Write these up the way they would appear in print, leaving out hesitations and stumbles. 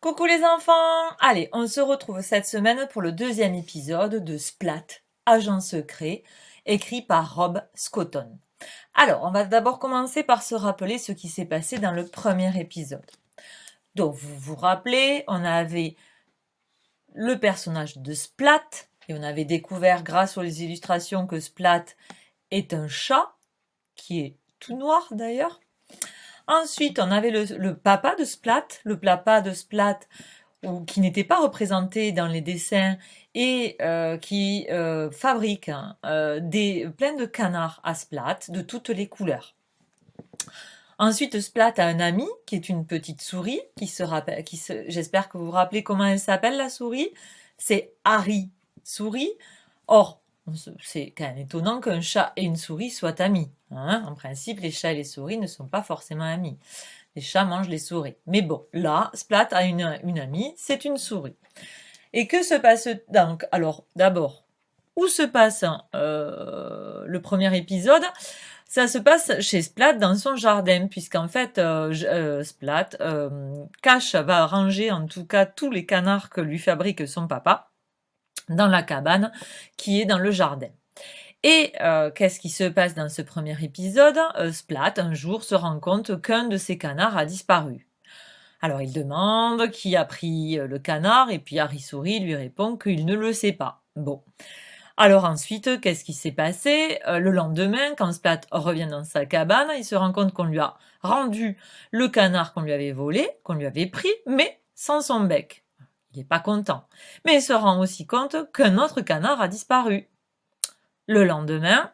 Coucou les enfants! Allez, on se retrouve cette semaine pour le deuxième épisode de Splat, Agent secret, écrit par Rob Scotton. Alors, on va d'abord commencer par se rappeler ce qui s'est passé dans le premier épisode. Donc, vous vous rappelez, on avait le personnage de Splat, et on avait découvert grâce aux illustrations que Splat est un chat, qui est tout noir d'ailleurs. Ensuite, on avait le papa de Splat, qui n'était pas représenté dans les dessins et qui fabrique plein de canards à Splat de toutes les couleurs. Ensuite, Splat a un ami qui est une petite souris j'espère que vous vous rappelez comment elle s'appelle la souris. C'est Harry Souris. Or, c'est quand même étonnant qu'un chat et une souris soient amis. Hein, en principe, les chats et les souris ne sont pas forcément amis. Les chats mangent les souris. Mais bon, là, Splat a une amie, c'est une souris. Et que se passe donc? Alors, d'abord, où se passe le premier épisode? Ça se passe chez Splat dans son jardin, puisqu'en fait, Splat va ranger en tout cas tous les canards que lui fabrique son papa dans la cabane qui est dans le jardin. Et qu'est-ce qui se passe dans ce premier épisode? Splat, un jour, se rend compte qu'un de ses canards a disparu. Alors il demande qui a pris le canard, et puis Harry Souris lui répond qu'il ne le sait pas. Bon. Alors ensuite, qu'est-ce qui s'est passé? Le lendemain, quand Splat revient dans sa cabane, il se rend compte qu'on lui a rendu le canard qu'on lui avait volé, qu'on lui avait pris, mais sans son bec. Il n'est pas content. Mais il se rend aussi compte qu'un autre canard a disparu. Le lendemain,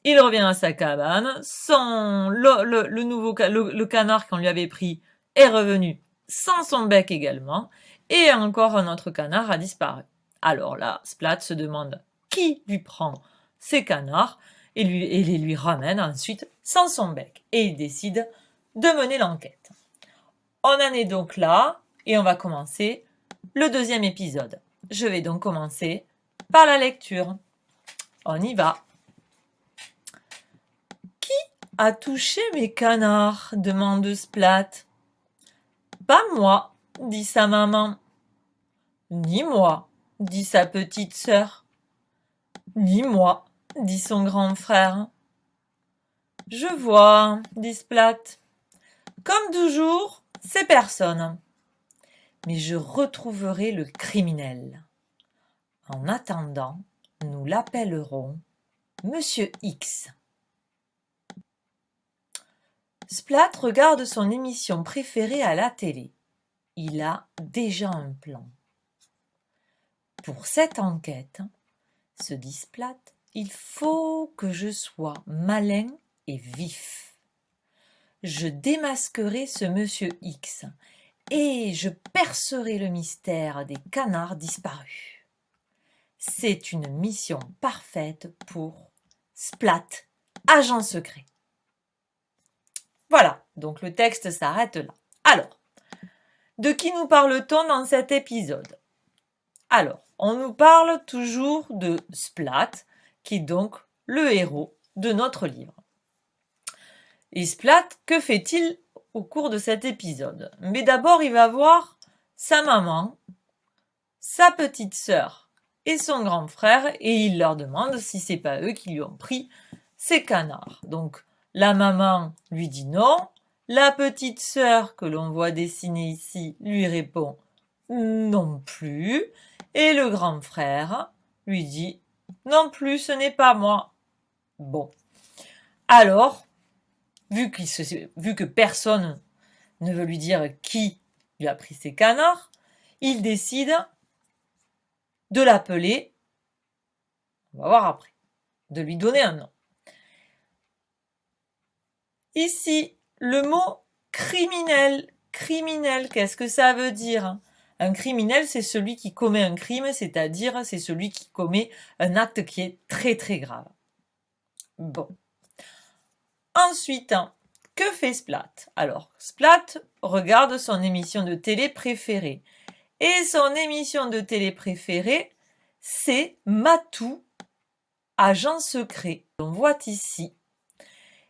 il revient à sa cabane, le canard qu'on lui avait pris est revenu sans son bec également, et encore un autre canard a disparu. Alors là, Splat se demande qui lui prend ces canards et les lui ramène ensuite sans son bec. Et il décide de mener l'enquête. On en est donc là, et on va commencer le deuxième épisode. Je vais donc commencer par la lecture. On y va. Qui a touché mes canards? Demande Splat. Pas moi, dit sa maman. Ni moi, dit sa petite sœur. Ni moi, dit son grand frère. Je vois, dit Splat. Comme toujours, c'est personne. Mais je retrouverai le criminel. En attendant, nous l'appellerons Monsieur X. Splat regarde son émission préférée à la télé. Il a déjà un plan. Pour cette enquête, se dit Splat, il faut que je sois malin et vif. Je démasquerai ce Monsieur X et je percerai le mystère des canards disparus. C'est une mission parfaite pour Splat, agent secret. Voilà, donc le texte s'arrête là. Alors, de qui nous parle-t-on dans cet épisode? Alors, on nous parle toujours de Splat, qui est donc le héros de notre livre. Et Splat, que fait-il au cours de cet épisode? Mais d'abord, il va voir sa maman, sa petite sœur et son grand frère, et il leur demande si c'est pas eux qui lui ont pris ces canards. Donc, la maman lui dit non, la petite sœur que l'on voit dessiner ici lui répond non plus, et le grand frère lui dit non plus, ce n'est pas moi. Bon, alors, vu que personne ne veut lui dire qui lui a pris ses canards, il décide de l'appeler, on va voir après, de lui donner un nom. Ici, le mot criminel. Criminel, qu'est-ce que ça veut dire? Un criminel, c'est celui qui commet un crime, c'est-à-dire c'est celui qui commet un acte qui est très très grave. Bon. Ensuite, que fait Splat? Alors, Splat regarde son émission de télé préférée. Et son émission de télé préférée, c'est Matou, agent secret. On voit ici.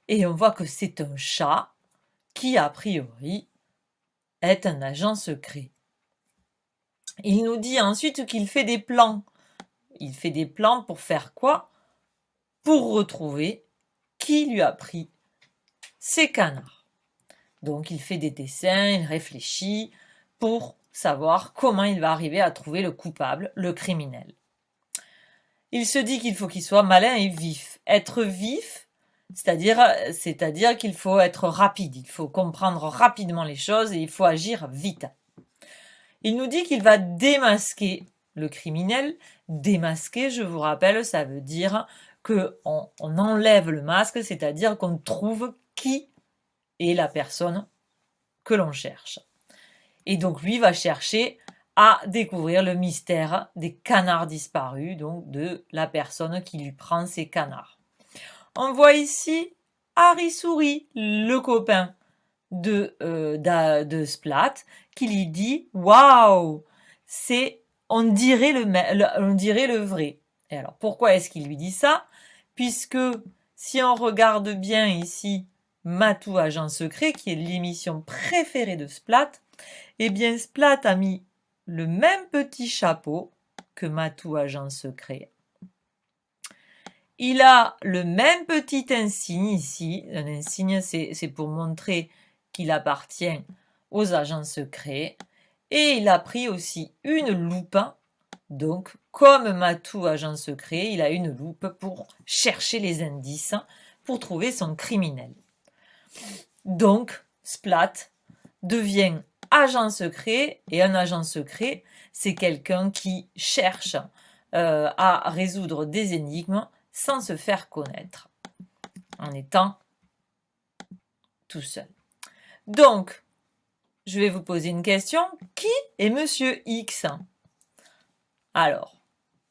Et on voit que c'est un chat qui, a priori, est un agent secret. Il nous dit ensuite qu'il fait des plans. Il fait des plans pour faire quoi? Pour retrouver qui lui a pris ses canards. Donc il fait des dessins, il réfléchit pour savoir comment il va arriver à trouver le coupable, le criminel. Il se dit qu'il faut qu'il soit malin et vif. Être vif, c'est-à-dire qu'il faut être rapide, il faut comprendre rapidement les choses et il faut agir vite. Il nous dit qu'il va démasquer le criminel. Démasquer, je vous rappelle, ça veut dire qu'on enlève le masque, c'est-à-dire qu'on trouve qui est la personne que l'on cherche. Et donc lui va chercher à découvrir le mystère des canards disparus, donc de la personne qui lui prend ses canards. On voit ici Harry Souris, le copain de Splat, qui lui dit « Waouh, on dirait le vrai ». Et alors, pourquoi est-ce qu'il lui dit ça? Puisque si on regarde bien ici, Matou Agent Secret, qui est l'émission préférée de Splat, eh bien Splat a mis le même petit chapeau que Matou Agent Secret. Il a le même petit insigne ici. Un insigne, c'est pour montrer qu'il appartient aux agents secrets. Et il a pris aussi une loupe. Donc, comme Matou Agent Secret, il a une loupe pour chercher les indices pour trouver son criminel. Donc, Splat devient agent secret, et un agent secret, c'est quelqu'un qui cherche à résoudre des énigmes sans se faire connaître, en étant tout seul. Donc, je vais vous poser une question. Qui est Monsieur X? Alors,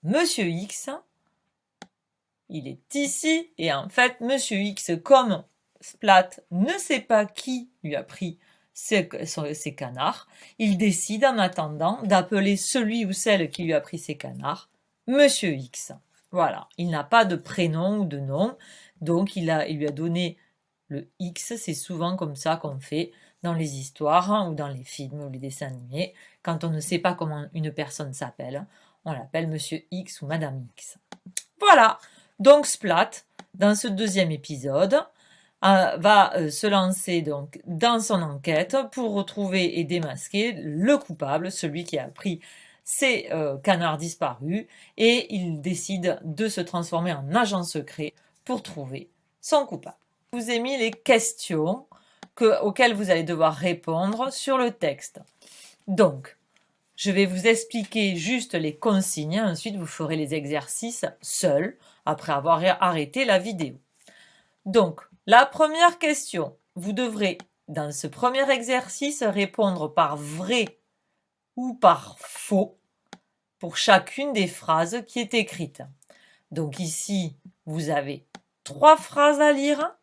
Monsieur X, il est ici, et en fait, Monsieur X, comme Splat ne sait pas qui lui a pris ses canards, il décide en attendant d'appeler celui ou celle qui lui a pris ses canards Monsieur X. Voilà, il n'a pas de prénom ou de nom, donc il lui a donné le X. C'est souvent comme ça qu'on fait dans les histoires ou dans les films ou les dessins animés. Quand on ne sait pas comment une personne s'appelle, on l'appelle Monsieur X ou Madame X. Voilà, donc Splat, dans ce deuxième épisode, va se lancer donc dans son enquête pour retrouver et démasquer le coupable, celui qui a pris ces canards disparus, et il décide de se transformer en agent secret pour trouver son coupable. Je vous ai mis les questions auxquelles vous allez devoir répondre sur le texte. Donc, je vais vous expliquer juste les consignes, ensuite vous ferez les exercices seuls, après avoir arrêté la vidéo. Donc, la première question, vous devrez, dans ce premier exercice, répondre par vrai ou par faux pour chacune des phrases qui est écrite. Donc ici, vous avez 3 phrases à lire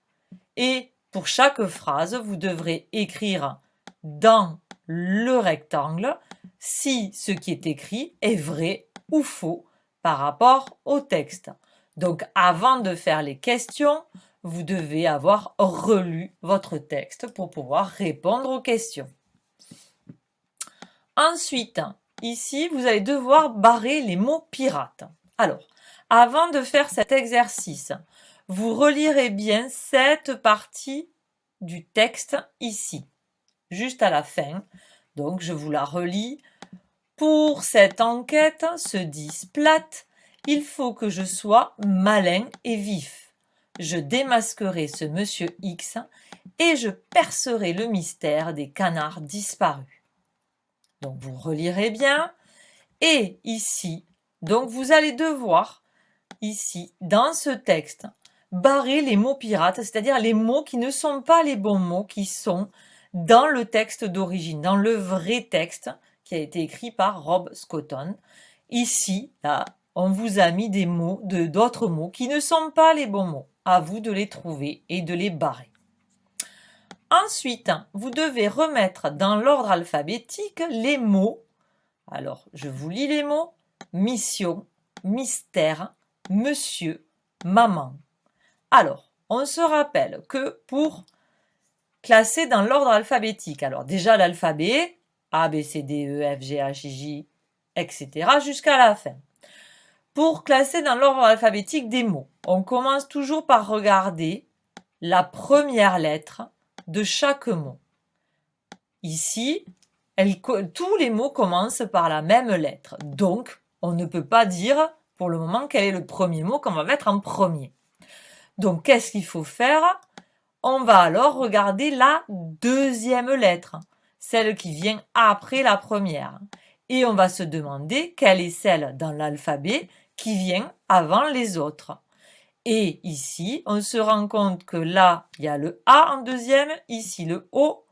et pour chaque phrase, vous devrez écrire dans le rectangle si ce qui est écrit est vrai ou faux par rapport au texte. Donc avant de faire les questions, vous devez avoir relu votre texte pour pouvoir répondre aux questions. Ensuite, ici, vous allez devoir barrer les mots pirates. Alors, avant de faire cet exercice, vous relirez bien cette partie du texte ici, juste à la fin. Donc, je vous la relis. Pour cette enquête, se dit Splat, il faut que je sois malin et vif. Je démasquerai ce monsieur X et je percerai le mystère des canards disparus. Donc vous relirez bien. Et ici, donc vous allez devoir, ici, dans ce texte, barrer les mots pirates, c'est-à-dire les mots qui ne sont pas les bons mots, qui sont dans le texte d'origine, dans le vrai texte qui a été écrit par Rob Scotton. Ici, là, on vous a mis des mots, d'autres mots qui ne sont pas les bons mots. À vous de les trouver et de les barrer. Ensuite, vous devez remettre dans l'ordre alphabétique les mots. Alors, je vous lis les mots. Mission, mystère, monsieur, maman. Alors, on se rappelle que pour classer dans l'ordre alphabétique, alors déjà l'alphabet, A, B, C, D, E, F, G, H, I, J, etc. jusqu'à la fin. Pour classer dans l'ordre alphabétique des mots, on commence toujours par regarder la première lettre de chaque mot. Ici, tous les mots commencent par la même lettre. Donc, on ne peut pas dire pour le moment quel est le premier mot qu'on va mettre en premier. Donc, qu'est-ce qu'il faut faire? On va alors regarder la deuxième lettre, celle qui vient après la première. Et on va se demander quelle est celle dans l'alphabet qui vient avant les autres. Et ici, on se rend compte que là, il y a le A en deuxième, ici le O,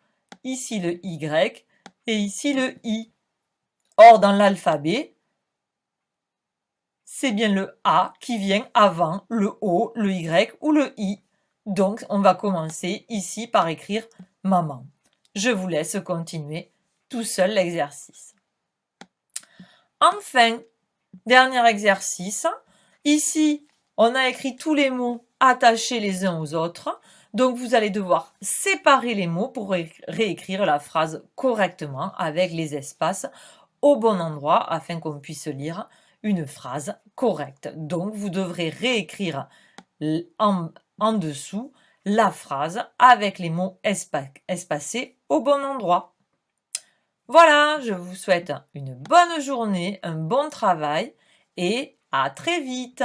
ici le Y et ici le I. Or, dans l'alphabet, c'est bien le A qui vient avant le O, le Y ou le I. Donc, on va commencer ici par écrire maman. Je vous laisse continuer tout seul l'exercice. Enfin, dernier exercice. Ici, on a écrit tous les mots attachés les uns aux autres. Donc, vous allez devoir séparer les mots pour réécrire la phrase correctement avec les espaces au bon endroit afin qu'on puisse lire une phrase correcte. Donc, vous devrez réécrire en dessous la phrase avec les mots espacés au bon endroit. Voilà, je vous souhaite une bonne journée, un bon travail et à très vite.